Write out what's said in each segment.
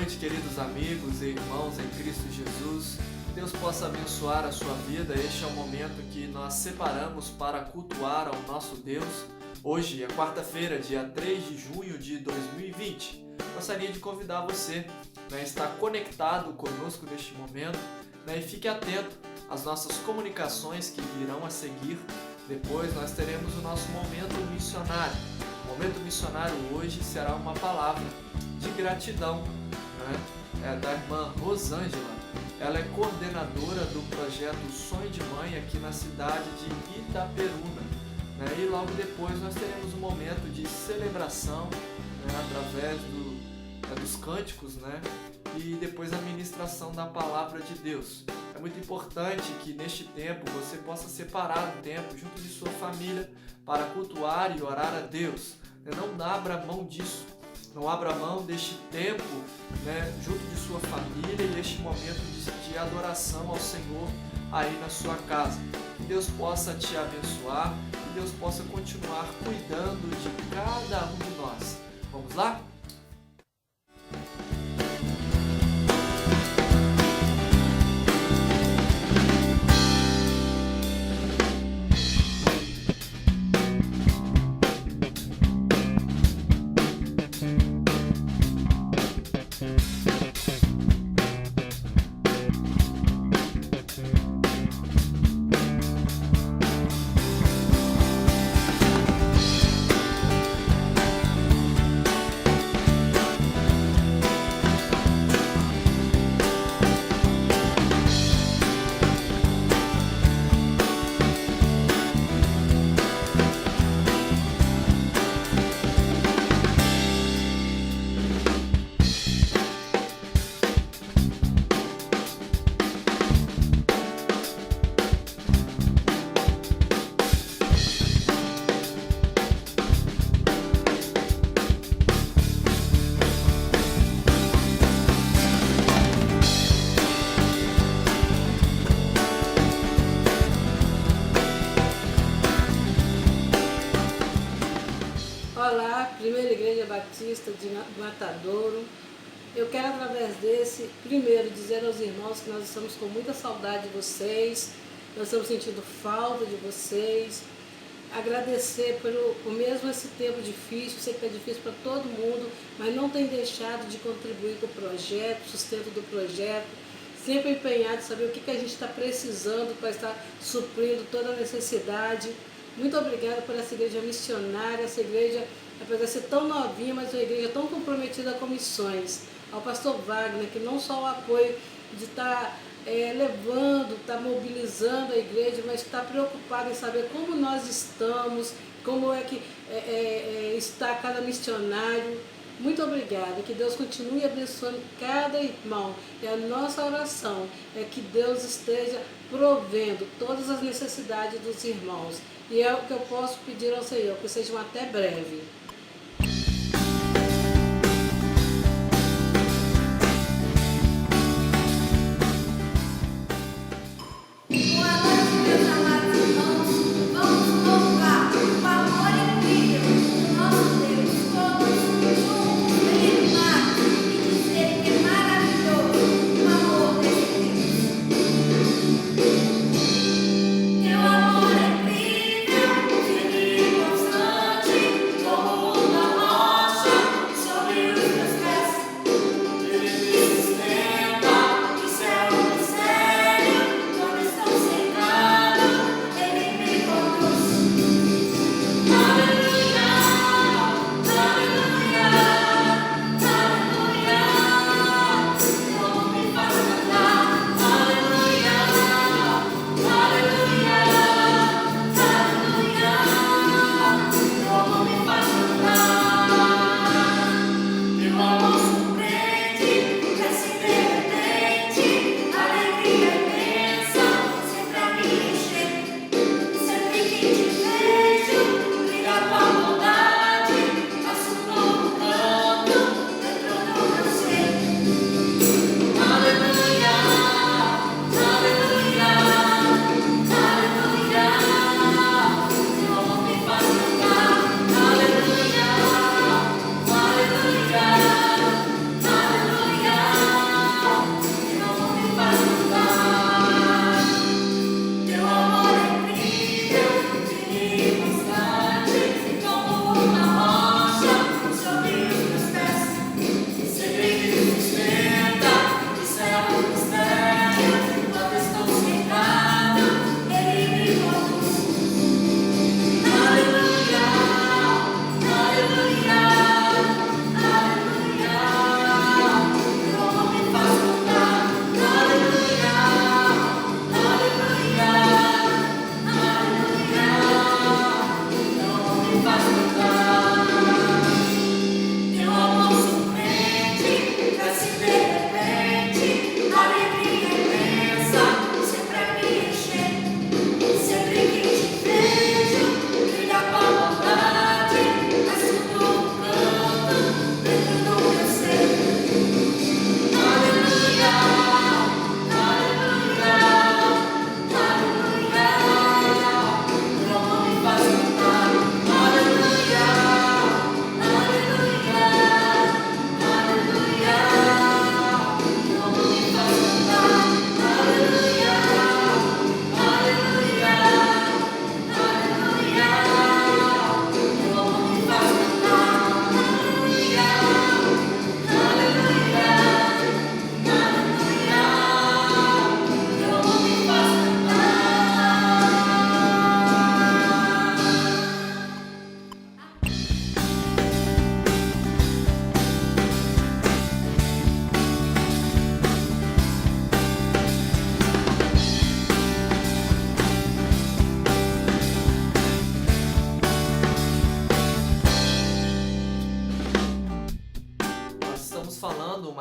noite, queridos amigos e irmãos em Cristo Jesus. Deus possa abençoar a sua vida. Este é o momento que nós separamos para cultuar ao nosso Deus. Hoje é quarta-feira, dia 3 de junho de 2020. Gostaria de convidar você a estar conectado conosco neste momento, e fique atento às nossas comunicações que virão a seguir. Depois nós teremos o nosso momento missionário. O momento missionário hoje será uma palavra de gratidão, É da irmã Rosângela. Ela é coordenadora do projeto Sonho de Mãe aqui na cidade de Itaperuna. E logo depois nós teremos um momento de celebração através dos cânticos, e depois a ministração da palavra de Deus. É muito importante que neste tempo você possa separar um tempo junto de sua família para cultuar e orar a Deus. Não abra mão disso. Não abra mão deste tempo junto de sua família e este momento de adoração ao Senhor aí na sua casa. Que Deus possa te abençoar, que Deus possa continuar cuidando de cada um de nós. Vamos lá? Olá, Primeira Igreja Batista de Matadouro. Eu quero, através desse, primeiro dizer aos irmãos que nós estamos com muita saudade de vocês, nós estamos sentindo falta de vocês, agradecer por mesmo esse tempo difícil, sei que é difícil para todo mundo, mas não tem deixado de contribuir com o projeto, sustento do projeto, sempre empenhado em saber o que a gente está precisando para estar suprindo toda a necessidade. Muito obrigada por essa igreja missionária, essa igreja, apesar de ser tão novinha, mas uma igreja tão comprometida com missões. Ao pastor Wagner, que não só o apoio de estar levando, estar mobilizando a igreja, mas está preocupado em saber como nós estamos, como é que está cada missionário. Muito obrigada, que Deus continue abençoando cada irmão. E a nossa oração é que Deus esteja provendo todas as necessidades dos irmãos. E é o que eu posso pedir ao Senhor, que sejam até breve. Teu amor é incrível, infinito, constante, como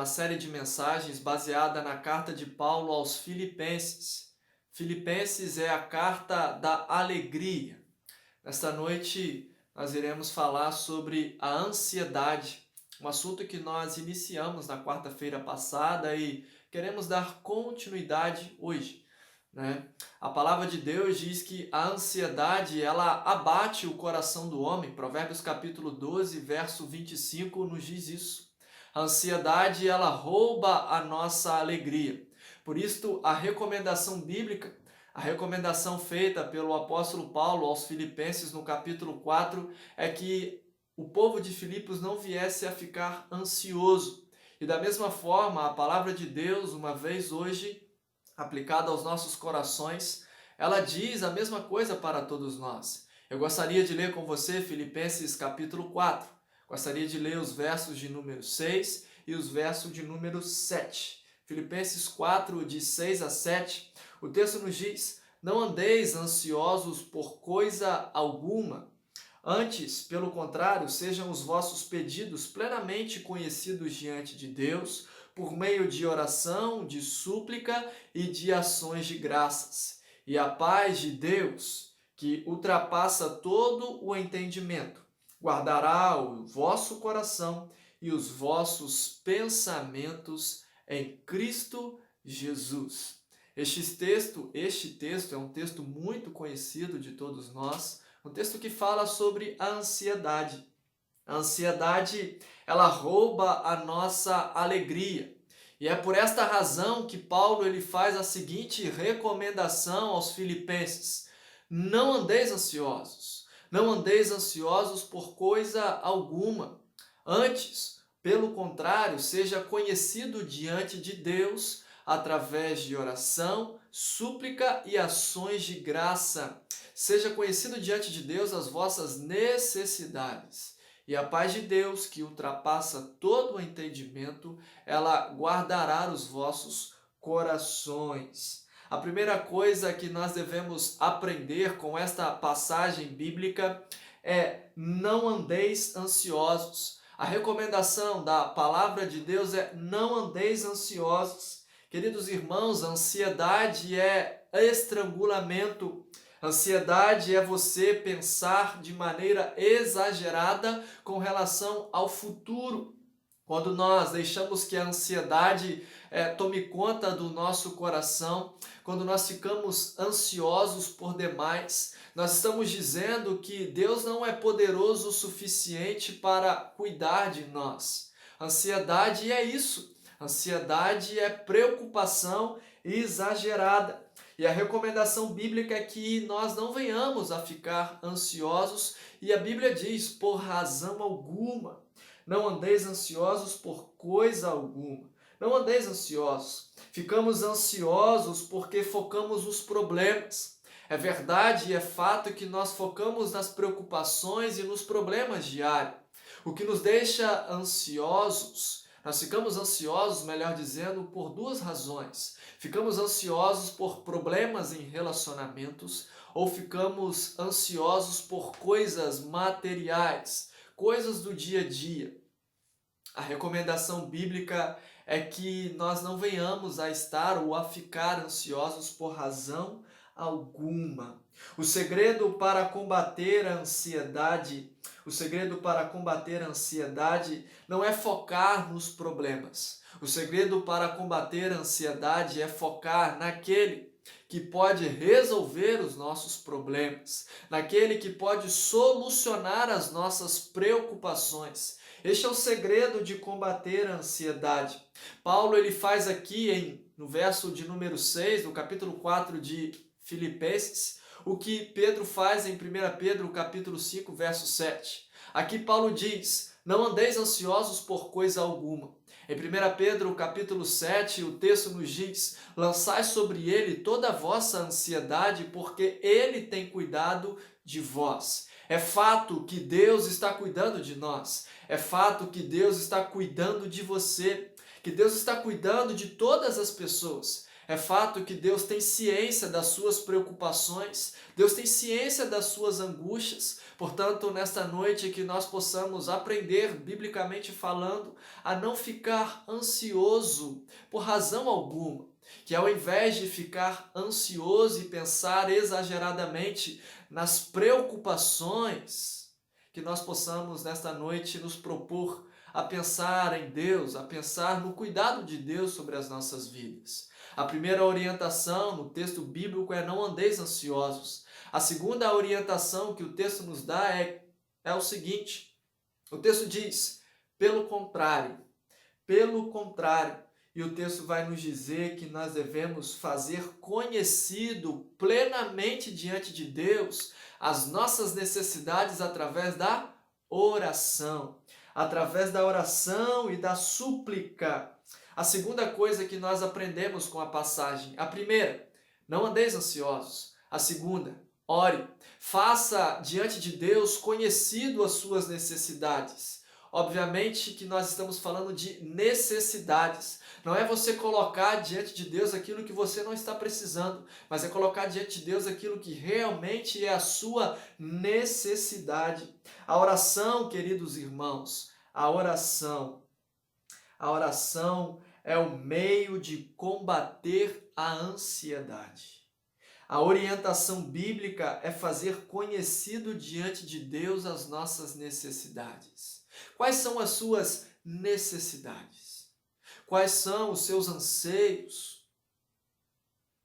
uma série de mensagens baseada na carta de Paulo aos Filipenses. Filipenses é a carta da alegria. Nesta noite nós iremos falar sobre a ansiedade, um assunto que nós iniciamos na quarta-feira passada e queremos dar continuidade hoje. A palavra de Deus diz que a ansiedade ela abate o coração do homem. Provérbios capítulo 12, verso 25 nos diz isso. A ansiedade ela rouba a nossa alegria. Por isso a recomendação bíblica, a recomendação feita pelo apóstolo Paulo aos Filipenses no capítulo 4 é que o povo de Filipos não viesse a ficar ansioso. E da mesma forma, a palavra de Deus, uma vez hoje aplicada aos nossos corações, ela diz a mesma coisa para todos nós. Eu gostaria de ler com você Filipenses capítulo 4. Gostaria de ler os versos de número 6 e os versos de número 7. Filipenses 4, de 6 a 7, o texto nos diz: não andeis ansiosos por coisa alguma. Antes, pelo contrário, sejam os vossos pedidos plenamente conhecidos diante de Deus, por meio de oração, de súplica e de ações de graças. E a paz de Deus, que ultrapassa todo o entendimento, guardará o vosso coração e os vossos pensamentos em Cristo Jesus. Este texto é um texto muito conhecido de todos nós, um texto que fala sobre a ansiedade. A ansiedade, ela rouba a nossa alegria. E é por esta razão que Paulo ele faz a seguinte recomendação aos filipenses: não andeis ansiosos. Não andeis ansiosos por coisa alguma. Antes, pelo contrário, seja conhecido diante de Deus através de oração, súplica e ações de graça. Seja conhecido diante de Deus as vossas necessidades. E a paz de Deus, que ultrapassa todo o entendimento, ela guardará os vossos corações. A primeira coisa que nós devemos aprender com esta passagem bíblica é: não andeis ansiosos. A recomendação da palavra de Deus é: não andeis ansiosos. Queridos irmãos, a ansiedade é estrangulamento. Ansiedade é você pensar de maneira exagerada com relação ao futuro. Quando nós deixamos que a ansiedade tome conta do nosso coração, quando nós ficamos ansiosos por demais, nós estamos dizendo que Deus não é poderoso o suficiente para cuidar de nós. Ansiedade é isso. Ansiedade é preocupação exagerada. E a recomendação bíblica é que nós não venhamos a ficar ansiosos, e a Bíblia diz: por razão alguma. Não andeis ansiosos por coisa alguma. Não andeis ansiosos. Ficamos ansiosos porque focamos nos problemas. É verdade e é fato que nós focamos nas preocupações e nos problemas diários. O que nos deixa ansiosos, nós ficamos ansiosos, melhor dizendo, por duas razões. Ficamos ansiosos por problemas em relacionamentos ou ficamos ansiosos por coisas materiais, coisas do dia a dia. A recomendação bíblica é que nós não venhamos a estar ou a ficar ansiosos por razão alguma. O segredo para combater a ansiedade, não é focar nos problemas. O segredo para combater a ansiedade é focar naquele que pode resolver os nossos problemas, naquele que pode solucionar as nossas preocupações. Este é o segredo de combater a ansiedade. Paulo ele faz aqui no verso de número 6, no capítulo 4 de Filipenses, o que Pedro faz em 1 Pedro capítulo 5, verso 7. Aqui Paulo diz: não andeis ansiosos por coisa alguma. Em 1 Pedro capítulo 7, o texto nos diz: lançai sobre ele toda a vossa ansiedade, porque ele tem cuidado de vós. É fato que Deus está cuidando de nós. É fato que Deus está cuidando de você, que Deus está cuidando de todas as pessoas. É fato que Deus tem ciência das suas preocupações, Deus tem ciência das suas angústias. Portanto, nesta noite que nós possamos aprender, biblicamente falando, a não ficar ansioso por razão alguma. Que ao invés de ficar ansioso e pensar exageradamente nas preocupações, que nós possamos nesta noite nos propor a pensar em Deus, a pensar no cuidado de Deus sobre as nossas vidas. A primeira orientação no texto bíblico é não andeis ansiosos. A segunda orientação que o texto nos dá é o seguinte: o texto diz, pelo contrário, e o texto vai nos dizer que nós devemos fazer conhecido plenamente diante de Deus as nossas necessidades através da oração. Através da oração e da súplica. A segunda coisa que nós aprendemos com a passagem, a primeira, não andeis ansiosos. A segunda, ore. Faça diante de Deus conhecido as suas necessidades. Obviamente que nós estamos falando de necessidades. Não é você colocar diante de Deus aquilo que você não está precisando, mas é colocar diante de Deus aquilo que realmente é a sua necessidade. A oração, queridos irmãos, a oração é o meio de combater a ansiedade. A orientação bíblica é fazer conhecido diante de Deus as nossas necessidades. Quais são as suas necessidades? Quais são os seus anseios?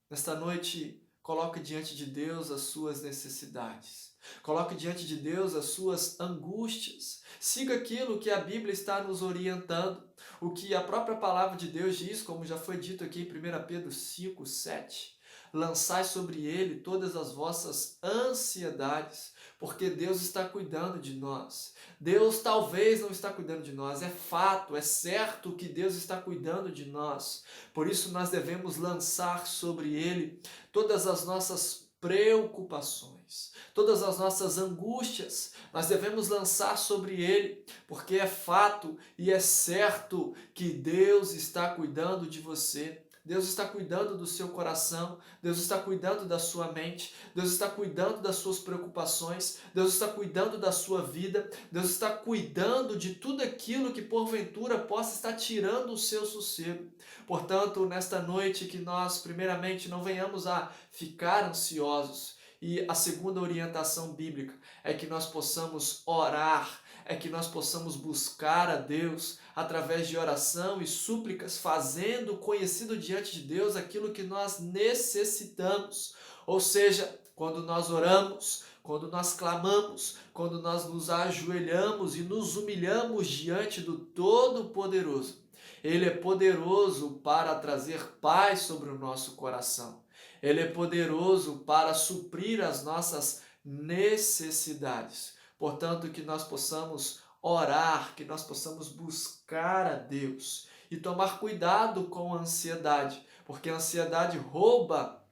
Nesta noite, coloque diante de Deus as suas necessidades. Coloque diante de Deus as suas angústias. Siga aquilo que a Bíblia está nos orientando. O que a própria palavra de Deus diz, como já foi dito aqui em 1 Pedro 5, 7. Lançai sobre ele todas as vossas ansiedades, porque Deus está cuidando de nós. Deus talvez não está cuidando de nós, é fato, é certo que Deus está cuidando de nós. Por isso nós devemos lançar sobre ele todas as nossas preocupações, todas as nossas angústias. Nós devemos lançar sobre ele, porque é fato e é certo que Deus está cuidando de você. Deus está cuidando do seu coração, Deus está cuidando da sua mente, Deus está cuidando das suas preocupações, Deus está cuidando da sua vida, Deus está cuidando de tudo aquilo que porventura possa estar tirando o seu sossego. Portanto, nesta noite que nós primeiramente não venhamos a ficar ansiosos, e a segunda orientação bíblica é que nós possamos orar, é que nós possamos buscar a Deus através de oração e súplicas, fazendo conhecido diante de Deus aquilo que nós necessitamos. Ou seja, quando nós oramos, quando nós clamamos, quando nós nos ajoelhamos e nos humilhamos diante do Todo-Poderoso, Ele é poderoso para trazer paz sobre o nosso coração. Ele é poderoso para suprir as nossas necessidades. Portanto, que nós possamos orar, que nós possamos buscar a Deus e tomar cuidado com a ansiedade, porque a ansiedade rouba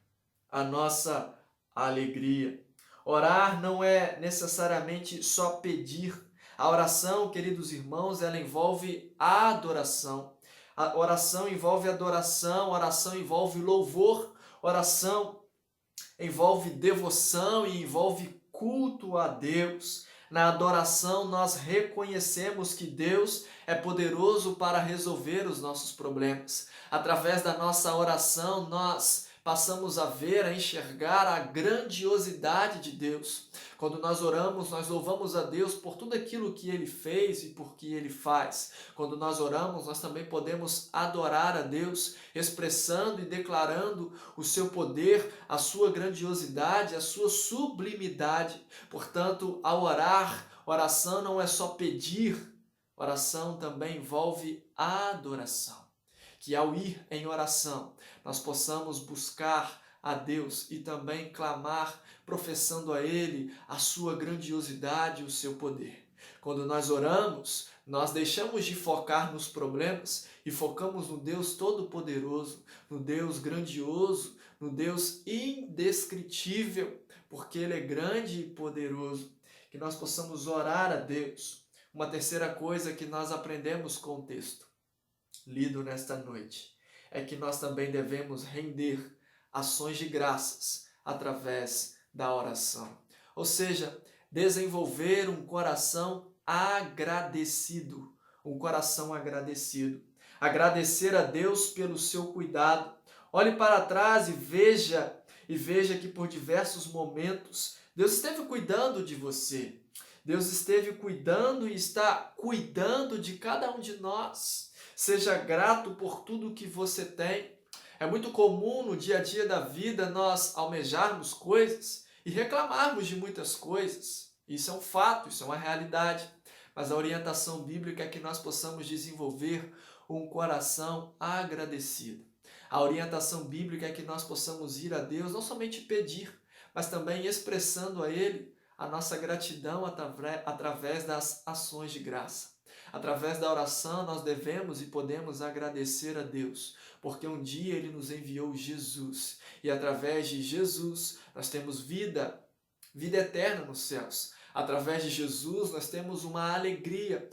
a nossa alegria. Orar não é necessariamente só pedir. A oração, queridos irmãos, ela envolve a adoração. A oração envolve adoração, oração envolve louvor, oração envolve devoção e envolve culto a Deus. Na adoração, nós reconhecemos que Deus é poderoso para resolver os nossos problemas. Através da nossa oração, nós passamos a ver, a enxergar a grandiosidade de Deus. Quando nós oramos, nós louvamos a Deus por tudo aquilo que Ele fez e por que Ele faz. Quando nós oramos, nós também podemos adorar a Deus, expressando e declarando o seu poder, a sua grandiosidade, a sua sublimidade. Portanto, ao orar, oração não é só pedir, oração também envolve adoração. Que ao ir em oração, nós possamos buscar a Deus e também clamar, professando a Ele a sua grandiosidade e o seu poder. Quando nós oramos, nós deixamos de focar nos problemas e focamos no Deus Todo-Poderoso, no Deus grandioso, no Deus indescritível, porque Ele é grande e poderoso. Que nós possamos orar a Deus. Uma terceira coisa que nós aprendemos com o texto lido nesta noite é que nós também devemos render ações de graças através da oração. Ou seja, desenvolver um coração agradecido. Um coração agradecido. Agradecer a Deus pelo seu cuidado. Olhe para trás e veja que por diversos momentos Deus esteve cuidando de você. Deus esteve cuidando e está cuidando de cada um de nós. Seja grato por tudo que você tem. É muito comum no dia a dia da vida nós almejarmos coisas e reclamarmos de muitas coisas. Isso é um fato, isso é uma realidade. Mas a orientação bíblica é que nós possamos desenvolver um coração agradecido. A orientação bíblica é que nós possamos ir a Deus, não somente pedir, mas também expressando a Ele a nossa gratidão através das ações de graça. Através da oração nós devemos e podemos agradecer a Deus, porque um dia Ele nos enviou Jesus, e através de Jesus nós temos vida eterna nos céus. Através de Jesus nós temos uma alegria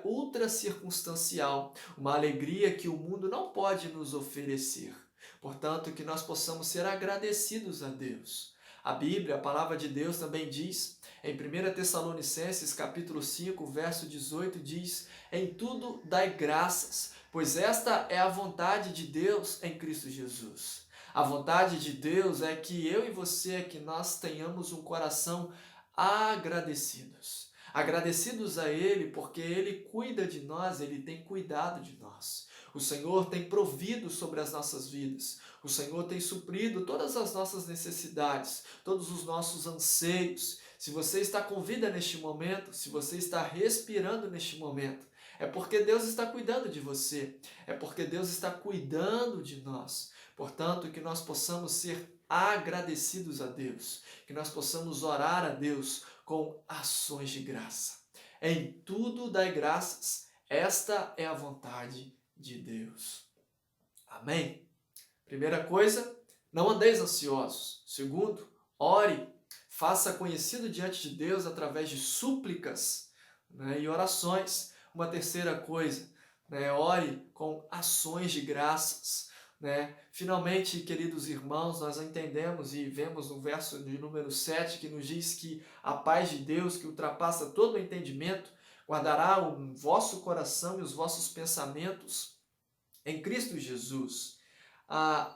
ultra circunstancial, uma alegria que o mundo não pode nos oferecer. Portanto, que nós possamos ser agradecidos a Deus. A Bíblia, a palavra de Deus também diz, em 1 Tessalonicenses capítulo 5, verso 18, diz: em tudo dai graças, pois esta é a vontade de Deus em Cristo Jesus. A vontade de Deus é que eu e você, que nós tenhamos um coração agradecidos. Agradecidos a Ele porque Ele cuida de nós, Ele tem cuidado de nós. O Senhor tem provido sobre as nossas vidas. O Senhor tem suprido todas as nossas necessidades, todos os nossos anseios. Se você está com vida neste momento, se você está respirando neste momento, é porque Deus está cuidando de você, é porque Deus está cuidando de nós. Portanto, que nós possamos ser agradecidos a Deus, que nós possamos orar a Deus com ações de graça. Em tudo dai graças, esta é a vontade de Deus. Amém? Primeira coisa, não andeis ansiosos. Segundo, ore, faça conhecido diante de Deus através de súplicas, e orações. Uma terceira coisa, ore com ações de graças. Finalmente, queridos irmãos, nós entendemos e vemos no verso de número 7 que nos diz que a paz de Deus, que ultrapassa todo o entendimento, guardará o vosso coração e os vossos pensamentos em Cristo Jesus.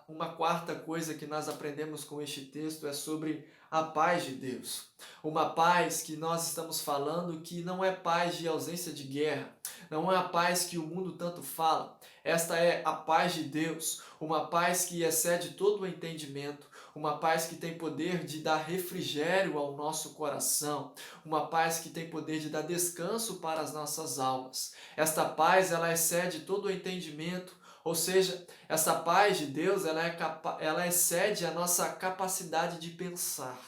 Uma quarta coisa que nós aprendemos com este texto é sobre a paz de Deus. Uma paz que nós estamos falando que não é paz de ausência de guerra, não é a paz que o mundo tanto fala. Esta é a paz de Deus, uma paz que excede todo o entendimento, uma paz que tem poder de dar refrigério ao nosso coração, uma paz que tem poder de dar descanso para as nossas almas. Esta paz, ela excede todo o entendimento, ou seja, essa paz de Deus, ela excede a nossa capacidade de pensar.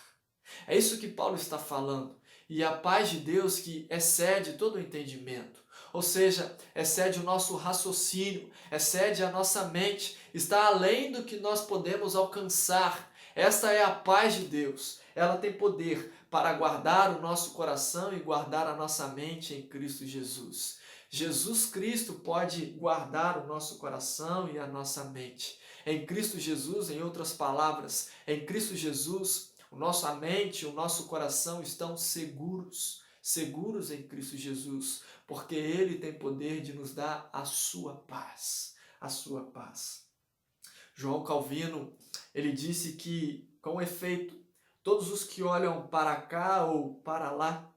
É isso que Paulo está falando. E a paz de Deus que excede todo o entendimento. Ou seja, excede o nosso raciocínio, excede a nossa mente, está além do que nós podemos alcançar. Esta é a paz de Deus. Ela tem poder para guardar o nosso coração e guardar a nossa mente em Cristo Jesus. Jesus Cristo pode guardar o nosso coração e a nossa mente. Em Cristo Jesus, em outras palavras, em Cristo Jesus, nossa mente, o nosso coração estão seguros em Cristo Jesus, porque Ele tem poder de nos dar a sua paz, João Calvino, ele disse que, com efeito, todos os que olham para cá ou para lá,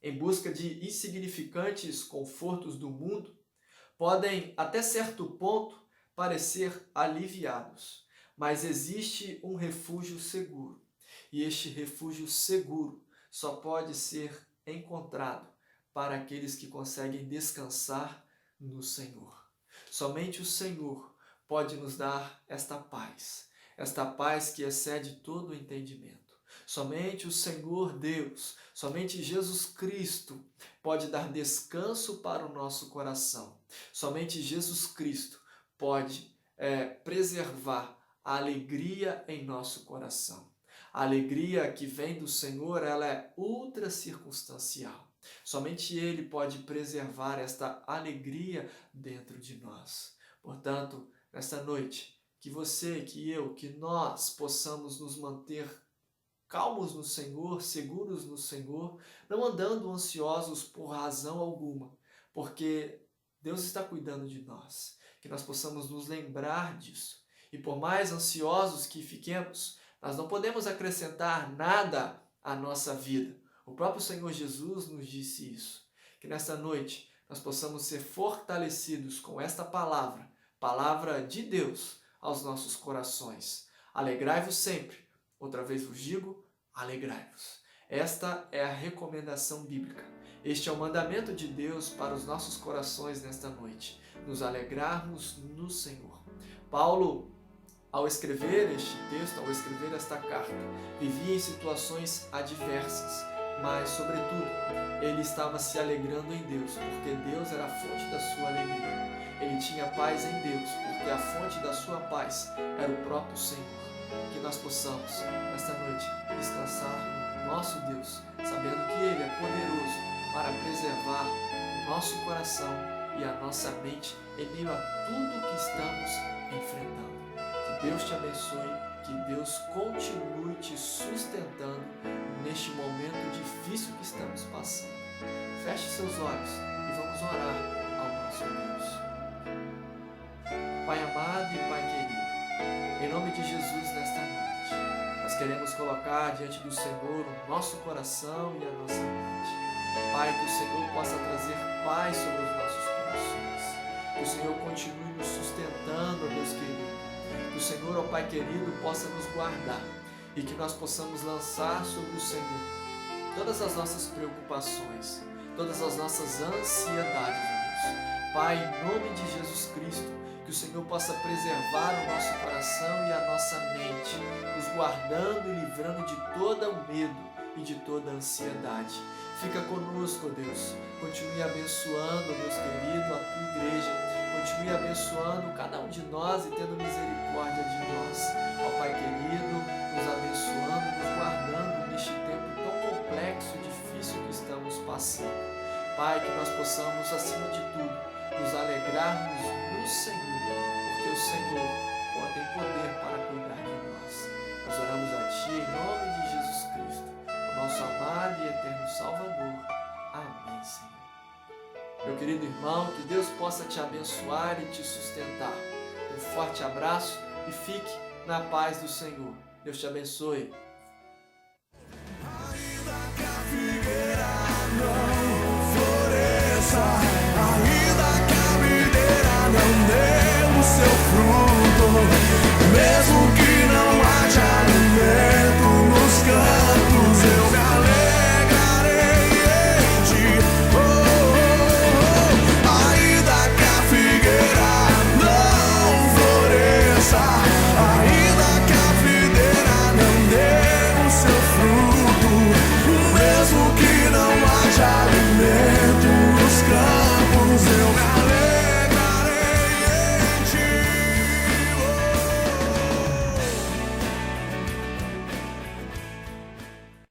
em busca de insignificantes confortos do mundo, podem, até certo ponto, parecer aliviados, mas existe um refúgio seguro, e este refúgio seguro só pode ser encontrado para aqueles que conseguem descansar no Senhor. Somente o Senhor pode nos dar esta paz que excede todo o entendimento. Somente o Senhor Deus, somente Jesus Cristo pode dar descanso para o nosso coração. Somente Jesus Cristo pode preservar a alegria em nosso coração. A alegria que vem do Senhor, ela é ultra circunstancial. Somente Ele pode preservar esta alegria dentro de nós. Portanto, nesta noite, que você, que eu, que nós possamos nos manter calmos no Senhor, seguros no Senhor, não andando ansiosos por razão alguma, porque Deus está cuidando de nós, que nós possamos nos lembrar disso. E por mais ansiosos que fiquemos, nós não podemos acrescentar nada à nossa vida. O próprio Senhor Jesus nos disse isso. Que nesta noite nós possamos ser fortalecidos com esta palavra, palavra de Deus aos nossos corações. Alegrai-vos sempre. Outra vez vos digo, alegrai-vos. Esta é a recomendação bíblica. Este é o mandamento de Deus para os nossos corações nesta noite. Nos alegrarmos no Senhor. Paulo, ao escrever este texto, ao escrever esta carta, vivia em situações adversas, mas, sobretudo, ele estava se alegrando em Deus, porque Deus era a fonte da sua alegria. Ele tinha paz em Deus, porque a fonte da sua paz era o próprio Senhor. Que nós possamos, nesta noite, descansar no nosso Deus, sabendo que Ele é poderoso para preservar o nosso coração e a nossa mente em meio a tudo que estamos enfrentando. Que Deus te abençoe, que Deus continue te sustentando neste momento difícil que estamos passando. Feche seus olhos e vamos orar ao nosso Deus. Pai amado e Pai querido, em nome de Jesus nesta noite, nós queremos colocar diante do Senhor o nosso coração e a nossa mente. Pai, que o Senhor possa trazer paz sobre os nossos corações. Que o Senhor continue nos sustentando, ó Deus querido. Que o Senhor, ó Pai querido, possa nos guardar e que nós possamos lançar sobre o Senhor todas as nossas preocupações, todas as nossas ansiedades, ó Deus. Pai, em nome de Jesus Cristo, que o Senhor possa preservar o nosso coração e a nossa mente, nos guardando e livrando de todo o medo e de toda a ansiedade. Fica conosco, Deus. Continue abençoando, Deus querido, a tua igreja. Continue abençoando cada um de nós e tendo misericórdia de nós. Ó Pai querido, nos abençoando, nos guardando neste tempo tão complexo e difícil que estamos passando. Pai, que nós possamos, acima de tudo, nos alegrarmos no Senhor, porque o Senhor tem poder para cuidar de nós. Nós oramos a Ti em nome de Jesus Cristo, o nosso amado e eterno Salvador. Amém, Senhor. Meu querido irmão, que Deus possa te abençoar e te sustentar. Um forte abraço e fique na paz do Senhor. Deus te abençoe. Ainda que a figueira não floresça, ainda que a videira não dê o seu fruto, mesmo